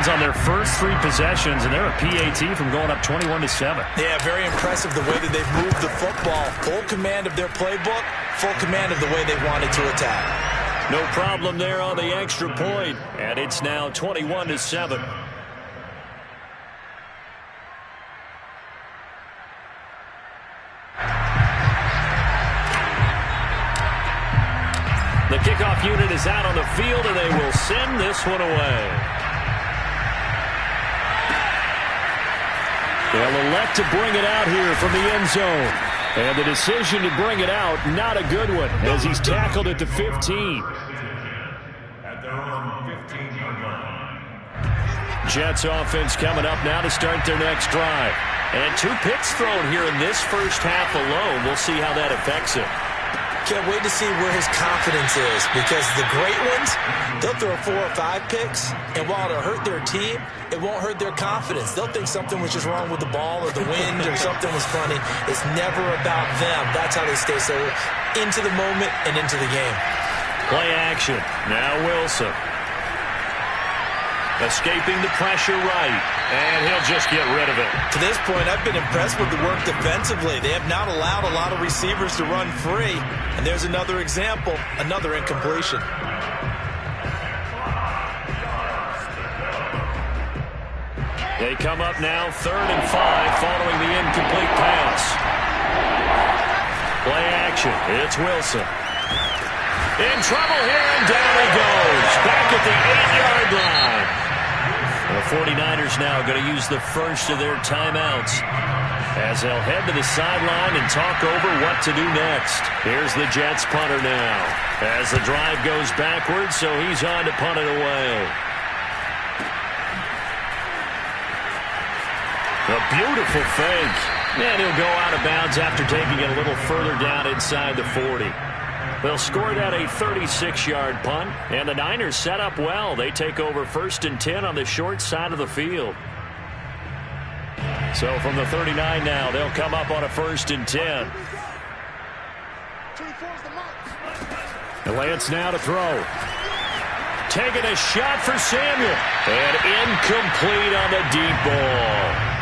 downs on their first 3 possessions, and they're a PAT from going up 21-7. Yeah, very impressive the way that they've moved the football. Full command of their playbook, full command of the way they wanted to attack. No problem there on the extra point, and it's now 21-7. The kickoff unit is out on the field, and they will send this one away. They'll elect to bring it out here from the end zone. And the decision to bring it out, not a good one, as he's tackled at the 15. At their own 15-yard line. Jets offense coming up now to start their next drive. And 2 picks thrown here in this first half alone. We'll see how that affects him. Can't wait to see where his confidence is, because the great ones, they'll throw 4 or 5 picks, and while it'll hurt their team, it won't hurt their confidence. They'll think something was just wrong with the ball or the wind or something was funny. It's never about them. That's how they stay so into the moment and into the game. Play action. Now Wilson. Escaping the pressure right, and he'll just get rid of it. To this point, I've been impressed with the work defensively. They have not allowed a lot of receivers to run free. And there's another example, another incompletion. They come up now 3rd and 5 following the incomplete pass. Play action. It's Wilson. In trouble here, and down he goes. Back at the 8-yard line. The 49ers now going to use the first of their timeouts as they'll head to the sideline and talk over what to do next. Here's the Jets punter now as the drive goes backwards, so he's on to punt it away. A beautiful fake. And he'll go out of bounds after taking it a little further down inside the 40. They'll score that a 36-yard punt, and the Niners set up well. They take over 1st and 10 on the short side of the field. So from the 39 now, they'll come up on a 1st and 10. Lance now to throw. Taking a shot for Samuel. And incomplete on the deep ball.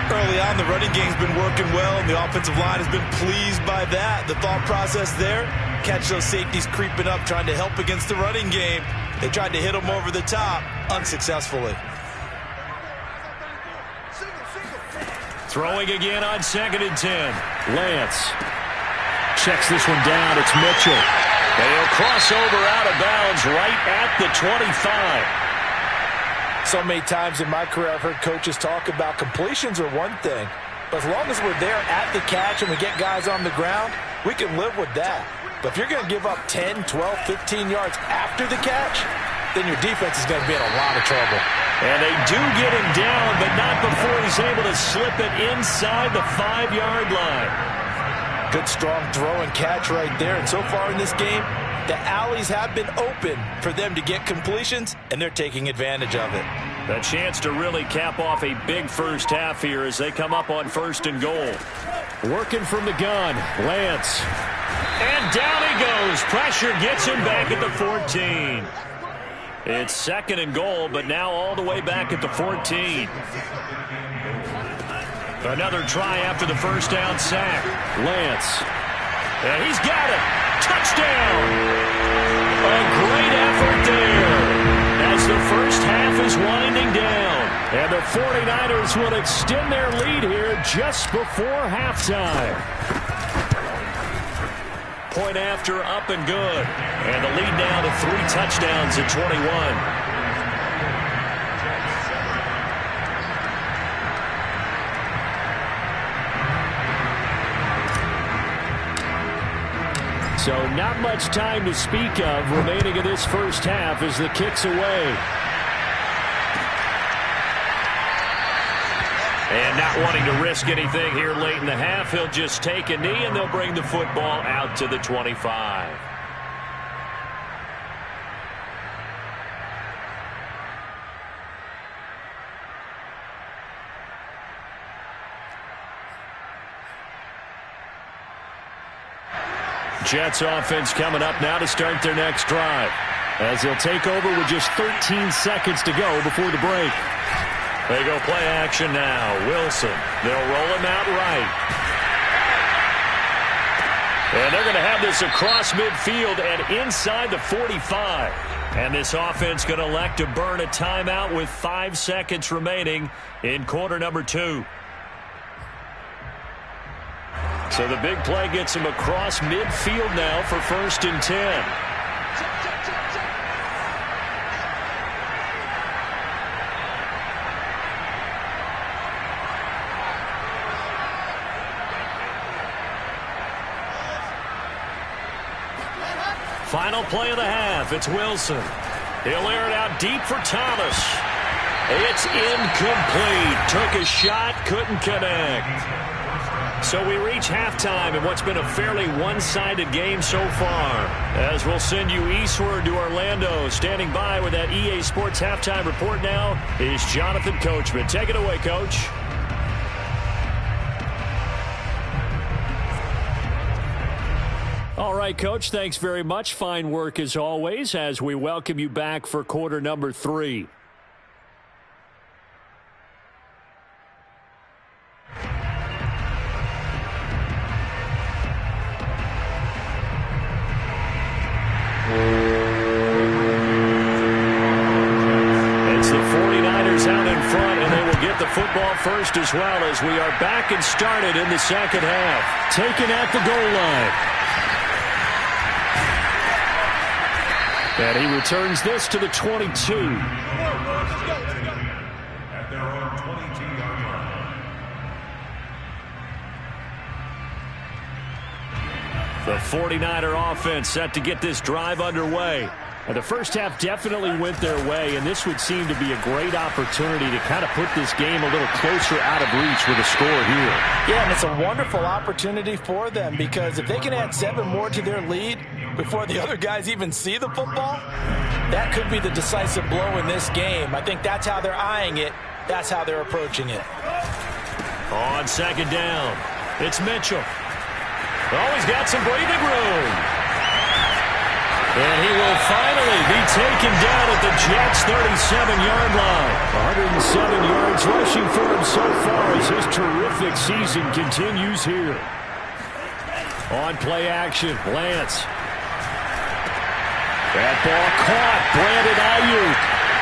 Early on, the running game's been working well, and the offensive line has been pleased by that. The thought process there, catch those safeties creeping up, trying to help against the running game. They tried to hit them over the top, unsuccessfully. Throwing again on 2nd and 10. Lance checks this one down. It's Mitchell. And he'll cross over out of bounds right at the 25. So many times in my career I've heard coaches talk about completions are one thing, but as long as we're there at the catch and we get guys on the ground, we can live with that. But if you're going to give up 10, 12, 15 yards after the catch, then your defense is going to be in a lot of trouble. And they do get him down, but not before he's able to slip it inside the 5-yard line. Good strong throw and catch right there. And so far in this game, the alleys have been open for them to get completions, and they're taking advantage of it. A chance to really cap off a big first half here as they come up on 1st and goal. Working from the gun, Lance. And down he goes. Pressure gets him back at the 14. It's 2nd and goal, but now all the way back at the 14. Another try after the first down sack. Lance. And he's got it. Touchdown. A great effort there as the first half is winding down. And the 49ers will extend their lead here just before halftime. Point after, up and good. And the lead now to 3 touchdowns at 21. So not much time to speak of remaining in this first half as the kick's away. And not wanting to risk anything here late in the half, he'll just take a knee and they'll bring the football out to the 25. Jets offense coming up now to start their next drive as they'll take over with just 13 seconds to go before the break. They go play action now. Wilson. They'll roll him out right. And they're going to have this across midfield and inside the 45. And this offense going to elect to burn a timeout with 5 seconds remaining in quarter number 2. So the big play gets him across midfield now for 1st and 10. Final play of the half. It's Wilson. He'll air it out deep for Thomas. It's incomplete. Took a shot, couldn't connect. So we reach halftime in what's been a fairly one-sided game so far. As we'll send you eastward to Orlando. Standing by with that EA Sports halftime report now is Jonathan Coachman. Take it away, Coach. All right, Coach, thanks very much. Fine work as always as we welcome you back for quarter number 3. It's the 49ers out in front, and they will get the football first as well as we are back and started in the second half. Taken at the goal line. And he returns this to the 22. At their own 22-yard line. The 49er offense set to get this drive underway. And the first half definitely went their way, and this would seem to be a great opportunity to kind of put this game a little closer out of reach with a score here. Yeah, and it's a wonderful opportunity for them because if they can add 7 more to their lead before the other guys even see the football, that could be the decisive blow in this game. I think that's how they're eyeing it. That's how they're approaching it. On second down, it's Mitchell. Oh, he's got some breathing room. And he will finally be taken down at the Jets' 37-yard line. 107 yards rushing for him so far as his terrific season continues here. On play action, Lance. That ball caught. Brandon Ayuk.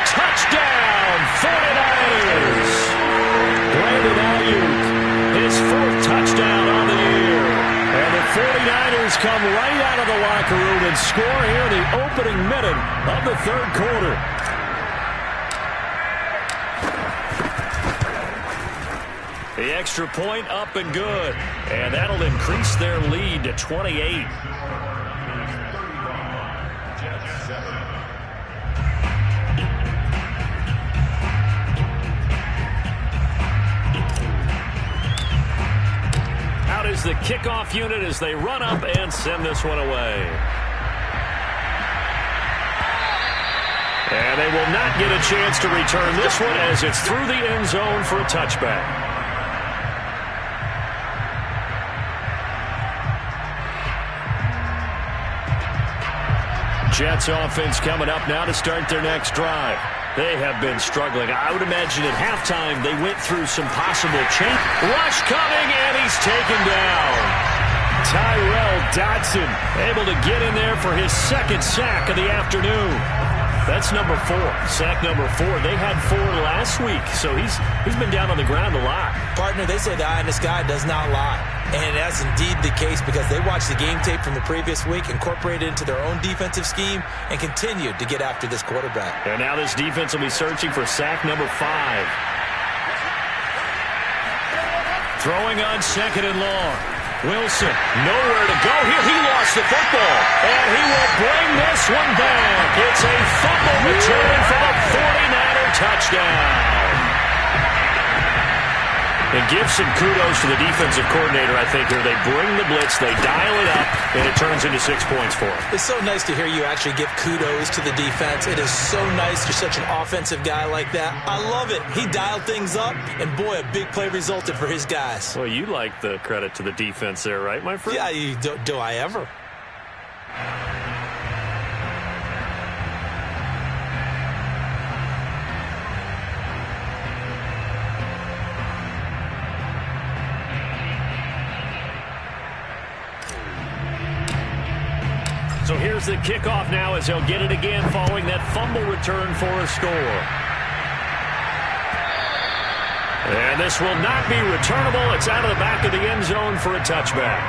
Touchdown, 49ers. Brandon Ayuk, his 4th touchdown on the year. And the 49ers come right out of the locker room and score here in the opening minute of the 3rd quarter. The extra point up and good. And that'll increase their lead to 28. Out is the kickoff unit as they run up and send this one away. And they will not get a chance to return this one as it's through the end zone for a touchback. Jets offense coming up now to start their next drive. They have been struggling. I would imagine at halftime they went through some possible change. Rush coming, and he's taken down. Tyrell Dodson able to get in there for his 2nd sack of the afternoon. That's number 4. Sack number 4. They had 4 last week, so he's been down on the ground a lot. Partner, they say the eye in the sky does not lie. And that's indeed the case because they watched the game tape from the previous week, incorporated it into their own defensive scheme, and continued to get after this quarterback. And now this defense will be searching for sack number 5. Throwing on 2nd and long. Wilson, nowhere to go here. He lost the football, and he will bring this one back. It's a fumble return for the 49er touchdown. And give some kudos to the defensive coordinator, I think, here. They bring the blitz, they dial it up, and it turns into 6 points for them. It's so nice to hear you actually give kudos to the defense. It is so nice you're such an offensive guy like that. I love it. He dialed things up, and boy, a big play resulted for his guys. Well, you like the credit to the defense there, right, my friend? Yeah, do I ever? So here's the kickoff now as they'll get it again following that fumble return for a score. And this will not be returnable. It's out of the back of the end zone for a touchback.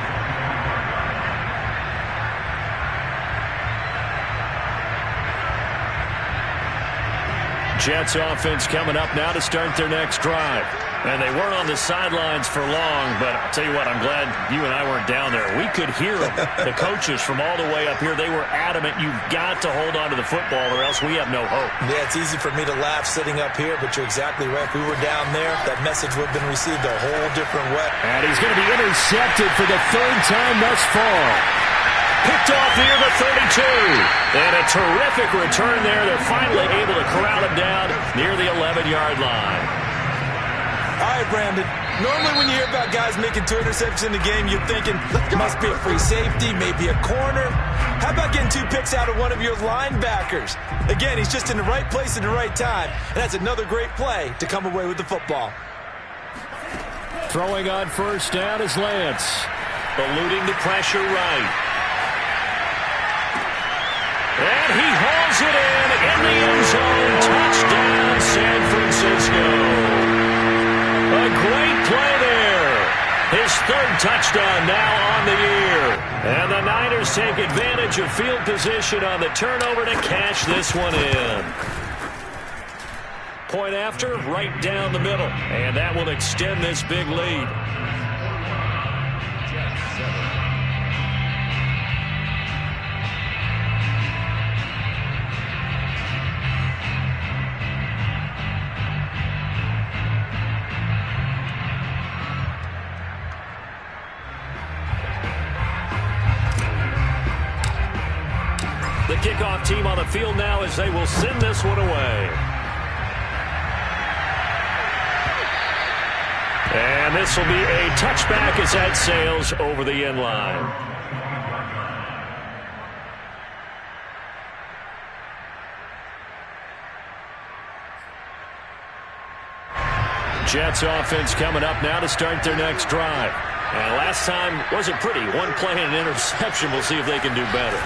Jets offense coming up now to start their next drive. And they weren't on the sidelines for long, but I'll tell you what, I'm glad you and I weren't down there. We could hear them. The coaches from all the way up here, they were adamant, you've got to hold on to the football or else we have no hope. Yeah, it's easy for me to laugh sitting up here, but you're exactly right. If we were down there, that message would have been received a whole different way. And he's going to be intercepted for the third time thus far. Picked off near the 32. And a terrific return there. They're finally able to corral him down near the 11-yard line. All right, Brandon. Normally when you hear about guys making 2 interceptions in the game, you're thinking, must be a free safety, maybe a corner. How about getting 2 picks out of one of your linebackers? Again, he's just in the right place at the right time. And that's another great play to come away with the football. Throwing on first down is Lance. Eluding the pressure right. And he hauls it in the end zone. Touchdown, San Francisco. A great play there. His third touchdown now on the year. And the Niners take advantage of field position on the turnover to cash this one in. Point after, right down the middle. And that will extend this big lead. The kickoff team on the field now as they will send this one away. And this will be a touchback as that sails over the end line. Jets offense coming up now to start their next drive. And last time wasn't pretty. One play and an interception. We'll see if they can do better.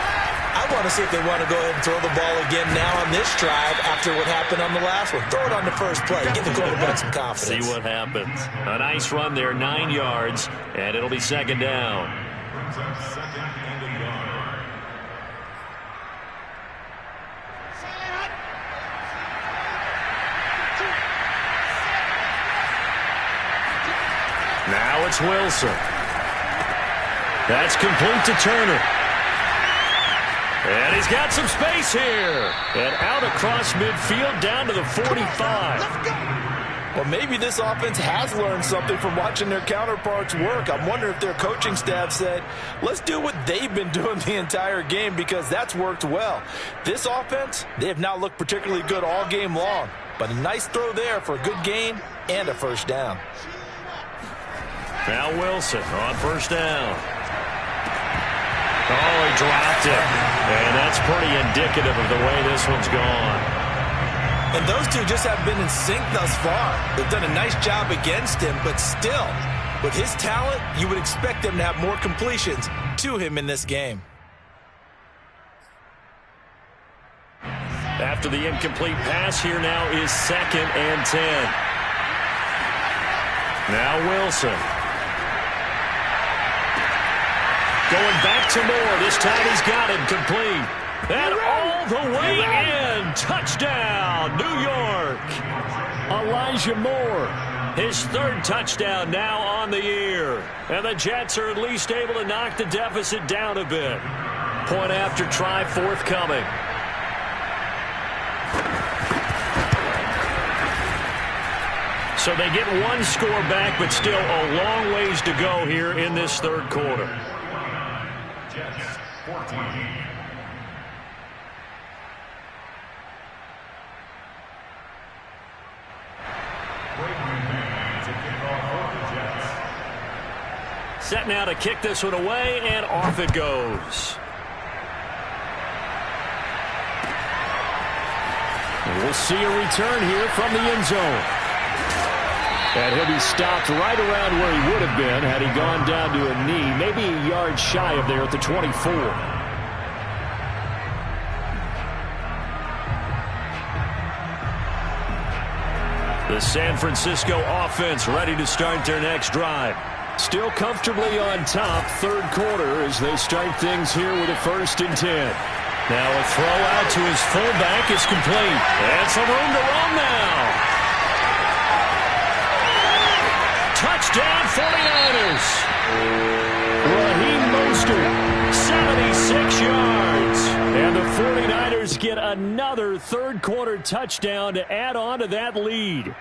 I want to see if they want to go ahead and throw the ball again now on this drive after what happened on the last one. Throw it on the first play. Give the quarterback some confidence. See what happens. A nice run there, 9 yards, and it'll be second down. Now it's Wilson. That's complete to Turner. And he's got some space here. And out across midfield down to the 45. Well, maybe this offense has learned something from watching their counterparts work. I'm wondering if their coaching staff said, let's do what they've been doing the entire game because that's worked well. This offense, they have not looked particularly good all game long. But a nice throw there for a good gain and a first down. Now Wilson on first down. Oh, he dropped it. And that's pretty indicative of the way this one's gone. And those two just have been in sync thus far. They've done a nice job against him, but still, with his talent, you would expect them to have more completions to him in this game. After the incomplete pass, here now is 2nd and 10. Now Wilson. Going back to Moore. This time he's got it complete. And all the way in. Touchdown, New York. Elijah Moore. His third touchdown now on the year. And the Jets are at least able to knock the deficit down a bit. Point after try forthcoming. So they get one score back, but still a long ways to go here in this third quarter. Jets 14. Set now to kick this one away, and off it goes. And we'll see a return here from the end zone. And he'll be stopped right around where he would have been had he gone down to a knee, maybe a yard shy of there at the 24. The San Francisco offense ready to start their next drive. Still comfortably on top, third quarter as they start things here with a 1st and 10. Now a throw out to his fullback is complete. And some room to run now. Touchdown 49ers. Raheem Mostert, 76 yards. And the 49ers get another third quarter touchdown to add on to that lead.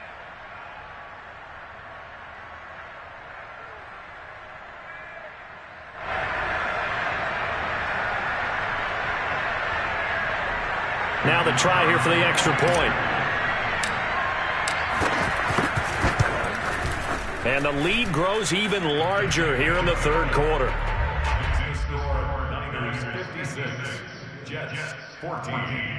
Now the try here for the extra point. And the lead grows even larger here in the third quarter. Niners 56, Jets 14.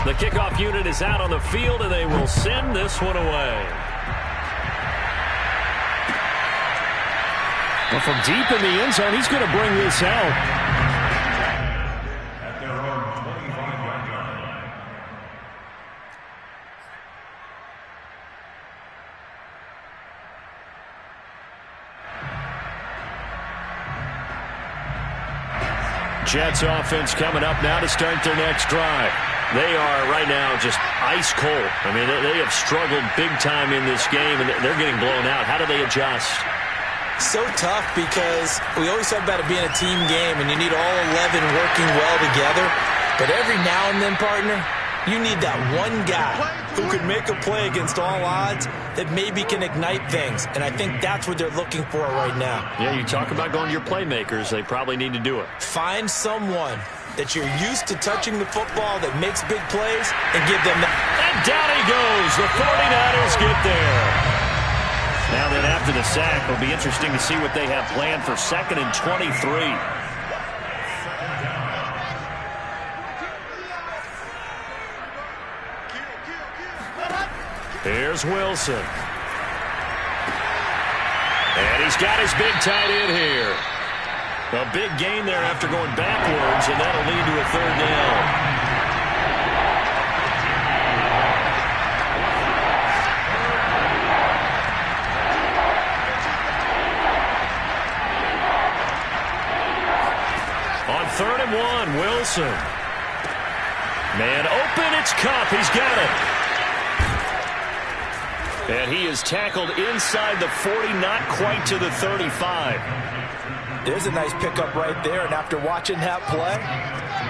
The kickoff unit is out on the field, and they will send this one away. Well, from deep in the end zone, he's going to bring this out. At their own 25-yard line. Jets offense coming up now to start their next drive. They are right now just ice cold. I mean, they have struggled big time in this game, and they're getting blown out. How do they adjust? So tough because we always talk about it being a team game, and you need all 11 working well together. But every now and then, partner, you need that one guy who could make a play against all odds that maybe can ignite things. And I think that's what they're looking for right now. Yeah, you talk about going to your playmakers. They probably need to do it. Find someone that you're used to touching the football that makes big plays and give them that. And down he goes. The 49ers get there. Now then, after the sack, it'll be interesting to see what they have planned for 2nd and 23. Here's Wilson. And he's got his big tight end here. A big gain there after going backwards, and that'll lead to a 3rd down. On 3rd and 1, Wilson. Man open, it's Kupp. He's got it. And he is tackled inside the 40, not quite to the 35. There's a nice pickup right there, and after watching that play,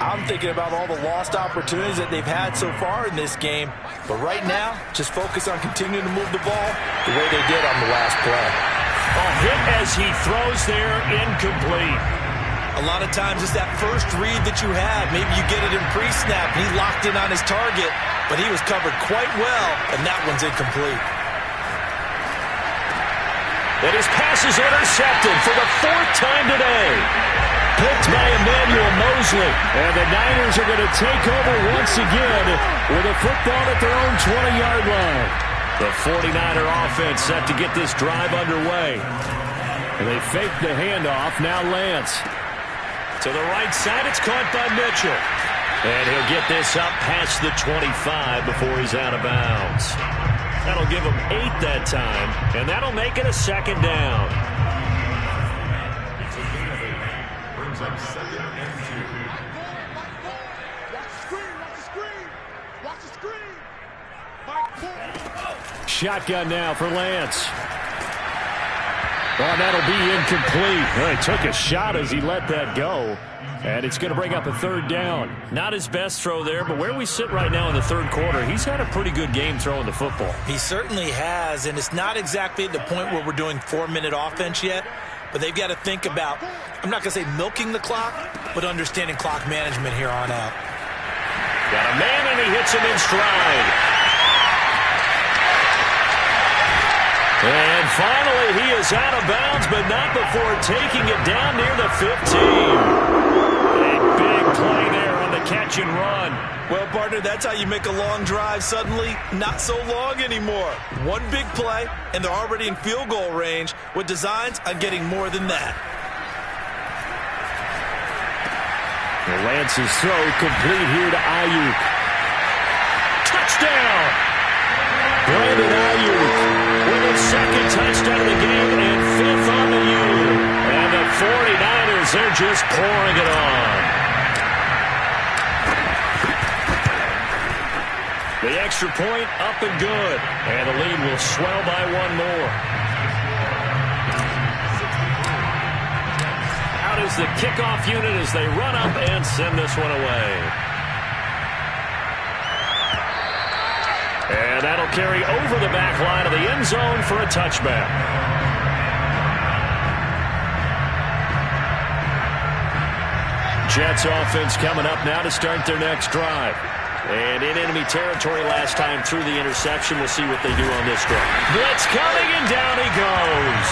I'm thinking about all the lost opportunities that they've had so far in this game. But right now, just focus on continuing to move the ball the way they did on the last play. A hit as he throws there, incomplete. A lot of times it's that first read that you have. Maybe you get it in pre-snap, and he locked in on his target, but he was covered quite well, and that one's incomplete. And his pass is intercepted for the 4th time today. Picked by Emmanuel Mosley. And the Niners are going to take over once again with a football at their own 20-yard line. The 49er offense set to get this drive underway. And they fake the handoff. Now Lance. To the right side, it's caught by Mitchell. And he'll get this up past the 25 before he's out of bounds. That'll give him 8 that time, and that'll make it a 2nd down. Brings up 2nd and 2. Shotgun now for Lance. Oh, that'll be incomplete. Well, he took a shot as he let that go. And it's going to bring up a 3rd down. Not his best throw there, but where we sit right now in the 3rd quarter, he's had a pretty good game throwing the football. He certainly has, and it's not exactly at the point where we're doing 4-minute offense yet, but they've got to think about, I'm not going to say milking the clock, but understanding clock management here on out. Got a man, and he hits him in stride. And finally, he is out of bounds, but not before taking it down near the 15. A big play there on the catch and run. Well, partner, that's how you make a long drive suddenly not so long anymore. One big play, and they're already in field goal range with designs on getting more than that. Lance's throw complete here to Ayuk. Touchdown! Brandon Ayuk with his second touchdown of the game and fifth on the year. And the 49ers, they're just pouring it on. The extra point up and good. And the lead will swell by one more. Out is the kickoff unit as they run up and send this one away. And that'll carry over the back line of the end zone for a touchback. Jets offense coming up now to start their next drive. And in enemy territory last time through the interception. We'll see what they do on this drive. Blitz coming, and down he goes.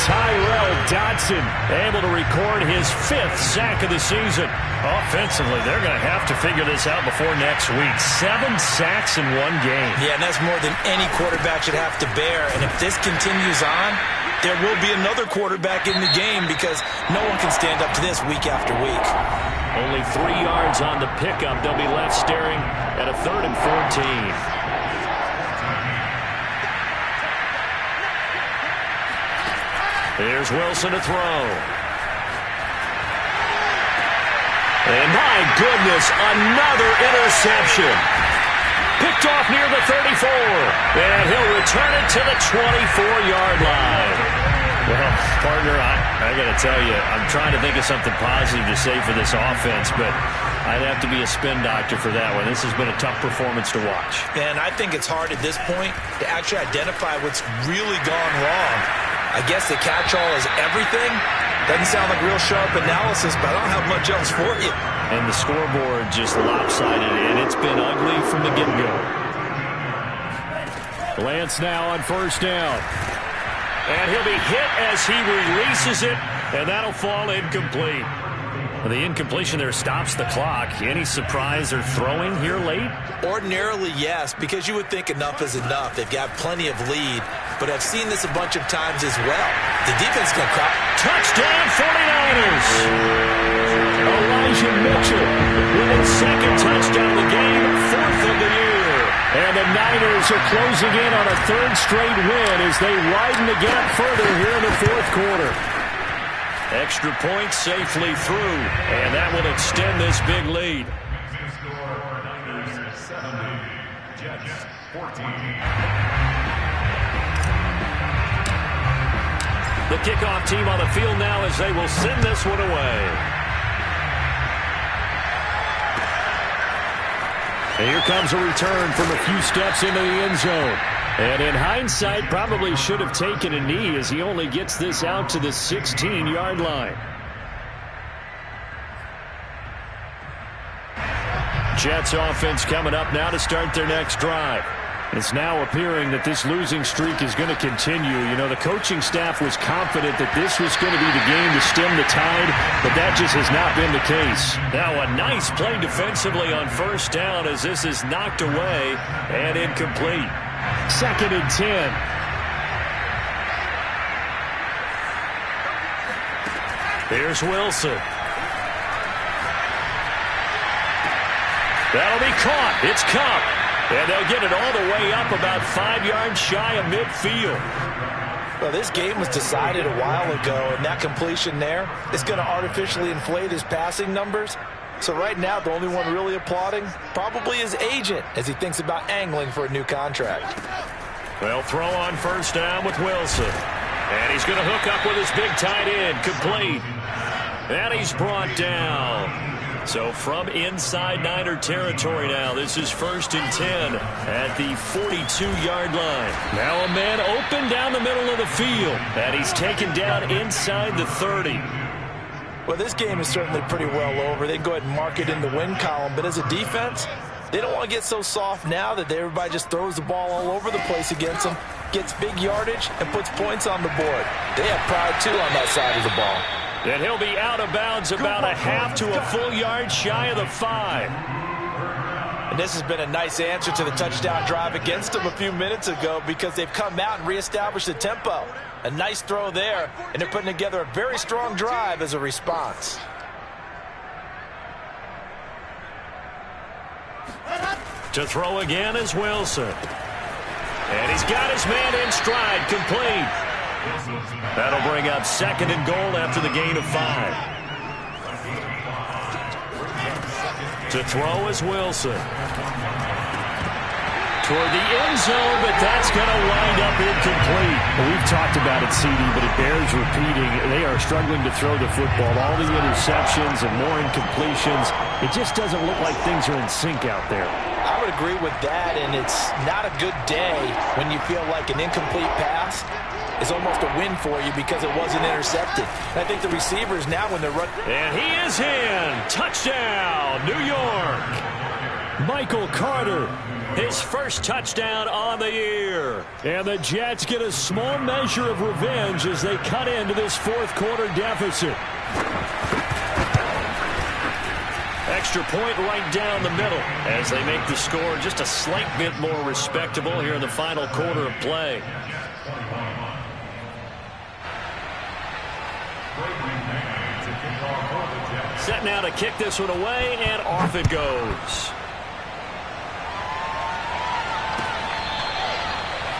Tyrell Dodson able to record his fifth sack of the season. Offensively, they're going to have to figure this out before next week. 7 sacks in one game. Yeah, and that's more than any quarterback should have to bear. And if this continues on, there will be another quarterback in the game because no one can stand up to this week after week. Only 3 yards on the pickup. They'll be left staring at a 3rd and 14. Here's Wilson to throw. And my goodness, another interception. Picked off near the 34. And he'll return it to the 24-yard line. Well, partner, I got to tell you, I'm trying to think of something positive to say for this offense, but I'd have to be a spin doctor for that one. This has been a tough performance to watch. And I think it's hard at this point to actually identify what's really gone wrong. I guess the catch-all is everything. Doesn't sound like real sharp analysis, but I don't have much else for you. And the scoreboard just lopsided, and it's been ugly from the get-go. Lance now on first down. And he'll be hit as he releases it, and that'll fall incomplete. Well, the incompletion there stops the clock. Any surprise they're throwing here late? Ordinarily, yes, because you would think enough is enough. They've got plenty of lead, but I've seen this a bunch of times as well. The defense is going to crop. Touchdown, 49ers! Elijah Mitchell with his second touchdown of the game, 4th of the year. And the Niners are closing in on a 3rd straight win as they widen the gap further here in the 4th quarter. Extra point safely through, and that will extend this big lead. Niners 70, Jets 14. The kickoff team on the field now as they will send this one away. And here comes a return from a few steps into the end zone. And in hindsight, probably should have taken a knee as he only gets this out to the 16-yard line. Jets offense coming up now to start their next drive. It's now appearing that this losing streak is going to continue. You know, the coaching staff was confident that this was going to be the game to stem the tide, but that just has not been the case. Now a nice play defensively on first down as this is knocked away and incomplete. 2nd and 10. Here's Wilson. That'll be caught. It's Cup. And they'll get it all the way up about 5 yards shy of midfield. Well, this game was decided a while ago, and that completion there is going to artificially inflate his passing numbers. So right now, the only one really applauding probably his agent as he thinks about angling for a new contract. Well, throw on first down with Wilson. And he's going to hook up with his big tight end, complete. And he's brought down. So from inside Niner territory now, this is 1st and 10 at the 42-yard line. Now a man open down the middle of the field, and he's taken down inside the 30. Well, this game is certainly pretty well over. They can go ahead and mark it in the win column, but as a defense, they don't want to get so soft now that everybody just throws the ball all over the place against them. gets big yardage, and puts points on the board. They have pride, too, on that side of the ball. And he'll be out of bounds about a half to a full yard shy of the 5. And this has been a nice answer to the touchdown drive against them a few minutes ago because they've come out and reestablished the tempo. A nice throw there, and they're putting together a very strong drive as a response. To throw again is Wilson. And he's got his man in stride, complete. That'll bring up 2nd and goal after the gain of 5. To throw is Wilson. Toward the end zone, but that's going to wind up incomplete. Well, we've talked about it, CD, but it bears repeating. They are struggling to throw the football. All the interceptions and more incompletions. It just doesn't look like things are in sync out there. I would agree with that, and it's not a good day when you feel like an incomplete pass is almost a win for you because it wasn't intercepted. And I think the receivers now when they're running. And he is in. Touchdown, New York. Michael Carter, his first touchdown on the year. And the Jets get a small measure of revenge as they cut into this 4th quarter deficit. Extra point right down the middle as they make the score just a slight bit more respectable here in the final quarter of play. Set now to kick this one away, and off it goes.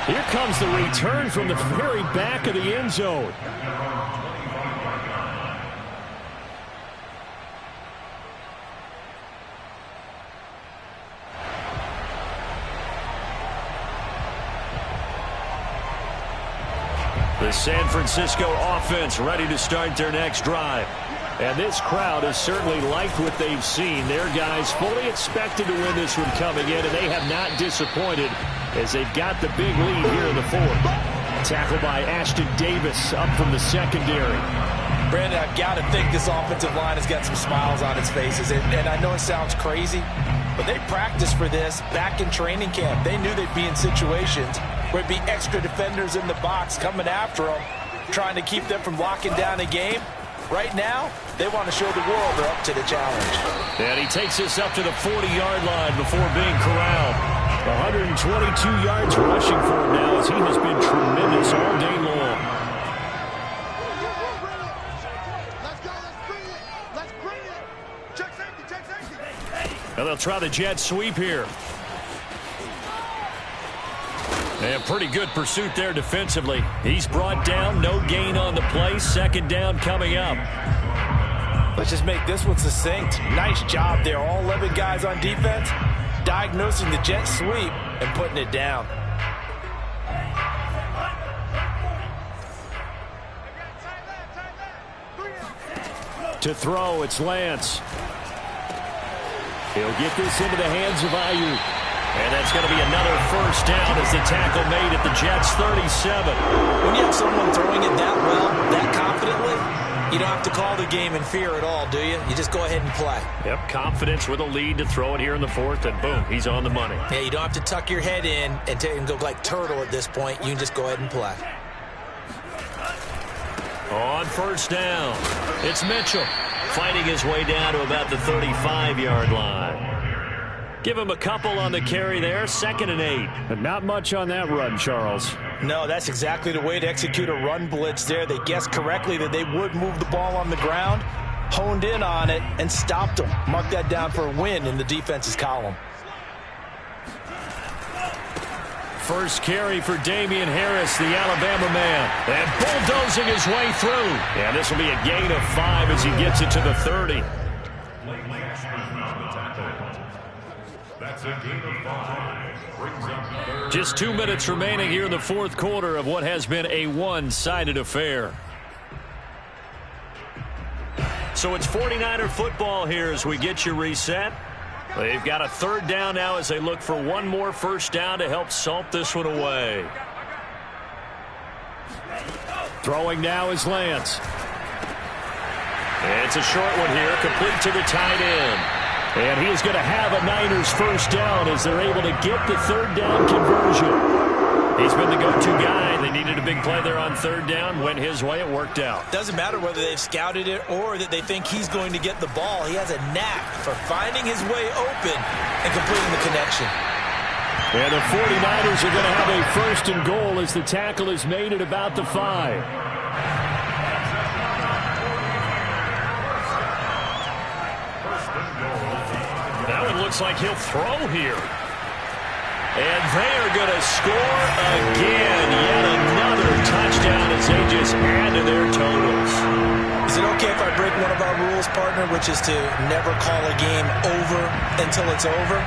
Here comes the return from the very back of the end zone. The San Francisco offense ready to start their next drive. And this crowd has certainly liked what they've seen. Their guys fully expected to win this one coming in, and they have not disappointed as they've got the big lead here in the 4th. Tackled by Ashton Davis up from the secondary. Brandon, I've got to think this offensive line has got some smiles on its faces. And I know it sounds crazy, but they practiced for this back in training camp. They knew they'd be in situations where it'd be extra defenders in the box coming after them, trying to keep them from locking down a game. Right now, they want to show the world they're up to the challenge. And he takes us up to the 40-yard line before being corralled. 122 yards rushing for him now as he has been tremendous all day long. And they'll try the jet sweep here. And pretty good pursuit there defensively. He's brought down, no gain on the play. 2nd down coming up. Let's just make this one succinct. Nice job there. All 11 guys on defense diagnosing the jet sweep and putting it down. To throw, it's Lance. He'll get this into the hands of Ayuk. And that's going to be another first down as the tackle made at the Jets' 37. When you have someone throwing it that well, that confidently, you don't have to call the game in fear at all, do you? You just go ahead and play. Yep, confidence with a lead to throw it here in the 4th, and boom, he's on the money. Yeah, you don't have to tuck your head in and take him go like turtle at this point. You can just go ahead and play. On first down, it's Mitchell fighting his way down to about the 35-yard line. Give him a couple on the carry there, 2nd and 8. But not much on that run, Charles. No, that's exactly the way to execute a run blitz there. They guessed correctly that they would move the ball on the ground, honed in on it, and stopped them. Mark that down for a win in the defense's column. First carry for Damian Harris, the Alabama man. And bulldozing his way through. And this will be a gain of 5 as he gets it to the 30. That's a gain of 5. Brings up Just 2 minutes remaining here in the 4th quarter of what has been a one-sided affair. So it's 49er football here as we get you reset. They've got a 3rd down now as they look for one more first down to help salt this one away. Throwing now is Lance. And it's a short one here, complete to the tight end. And he is going to have a Niners first down as they're able to get the 3rd down conversion. He's been the go-to guy. They needed a big play there on third down. Went his way. It worked out. Doesn't matter whether they've scouted it or that they think he's going to get the ball. He has a knack for finding his way open and completing the connection. And the 49ers are going to have a first and goal as the tackle is made at about the 5. That one looks like he'll throw here. And they are going to score again. Yet another touchdown as they just add to their totals. Is it okay if I break one of our rules, partner, which is to never call a game over until it's over?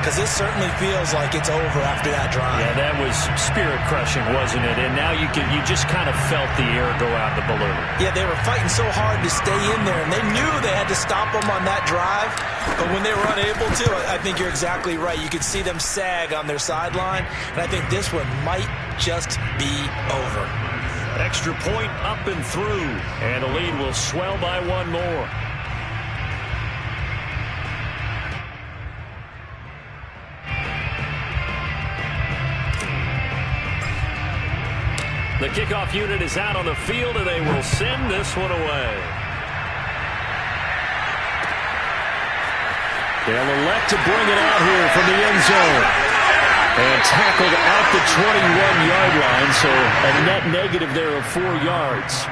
Because this certainly feels like it's over after that drive. Yeah, that was spirit-crushing, wasn't it? And now you just kind of felt the air go out of the balloon. Yeah, they were fighting so hard to stay in there, and they knew they had to stop them on that drive. But when they were unable to, I think you're exactly right. You could see them sag on their sideline, and I think this one might just be over. Extra point up and through, and the lead will swell by one more. The kickoff unit is out on the field, and they will send this one away. They'll elect to bring it out here from the end zone. And tackled at the 21-yard line, so a net negative there of 4 yards.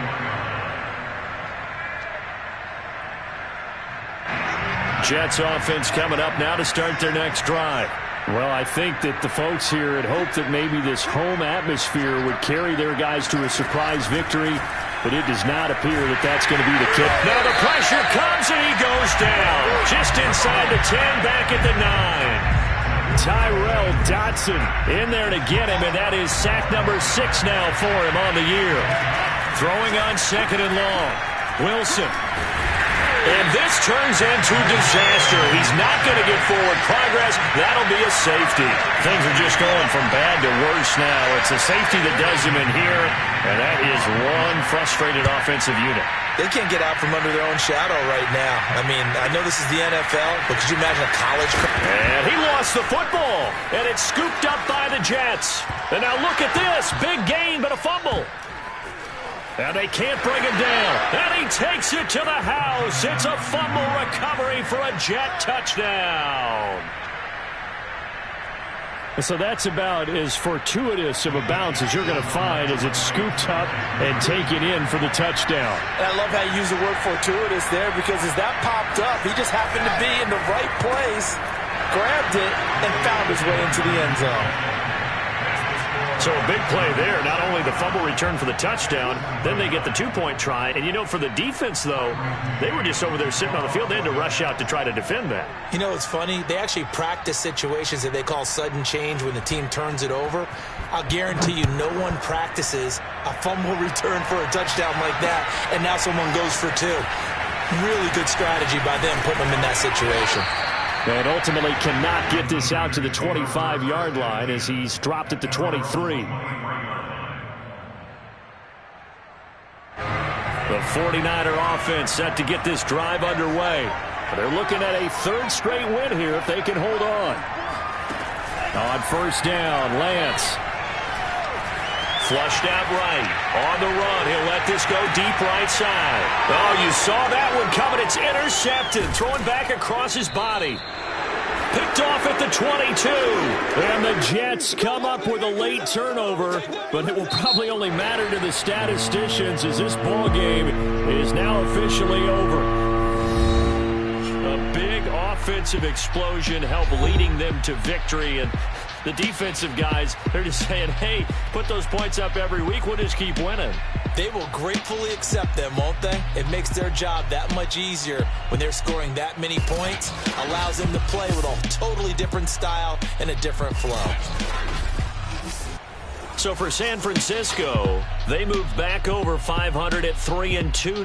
Jets offense coming up now to start their next drive. Well, I think that the folks here had hoped that maybe this home atmosphere would carry their guys to a surprise victory, but it does not appear that that's going to be the case. Now the pressure comes and he goes down. Just inside the 10, back at the 9. Tyrell Dodson in there to get him, and that is sack number 6 now for him on the year. Throwing on second and long. Wilson. And this turns into disaster. He's not going to get forward progress. That'll be a safety. Things are just going from bad to worse now. It's a safety that does him in here, and that is one frustrated offensive unit. They can't get out from under their own shadow right now. I mean, I know this is the NFL, but could you imagine a college? And he lost the football, and it's scooped up by the Jets. And now look at this. Big gain, but a fumble. And they can't bring him down. And he takes it to the house. It's a fumble recovery for a Jet touchdown. So that's about as fortuitous of a bounce as you're going to find as it's scooped up and taken in for the touchdown. And I love how you use the word fortuitous there, because as that popped up, he just happened to be in the right place, grabbed it, and found his way into the end zone. So a big play there. Not only the fumble return for the touchdown, then they get the 2-point try. And, you know, for the defense, though, they were just over there sitting on the field. They had to rush out to try to defend that. You know, it's funny. They actually practice situations that they call sudden change when the team turns it over. I'll guarantee you no one practices a fumble return for a touchdown like that, and now someone goes for 2. Really good strategy by them putting them in that situation. And ultimately cannot get this out to the 25-yard line as he's dropped at the 23. The 49er offense set to get this drive underway. They're looking at a 3rd straight win here if they can hold on. On first down, Lance. Flushed out right. On the run. He'll let this go deep right side. Oh, you saw that one coming. It's intercepted. Throwing back across his body. Picked off at the 22. And the Jets come up with a late turnover, but it will probably only matter to the statisticians as this ball game is now officially over. A big offensive explosion helped leading them to victory, and the defensive guys, they're just saying, hey, put those points up every week. We'll just keep winning. They will gratefully accept them, won't they? It makes their job that much easier when they're scoring that many points. Allows them to play with a totally different style and a different flow. So for San Francisco, they moved back over 500 at 3-2.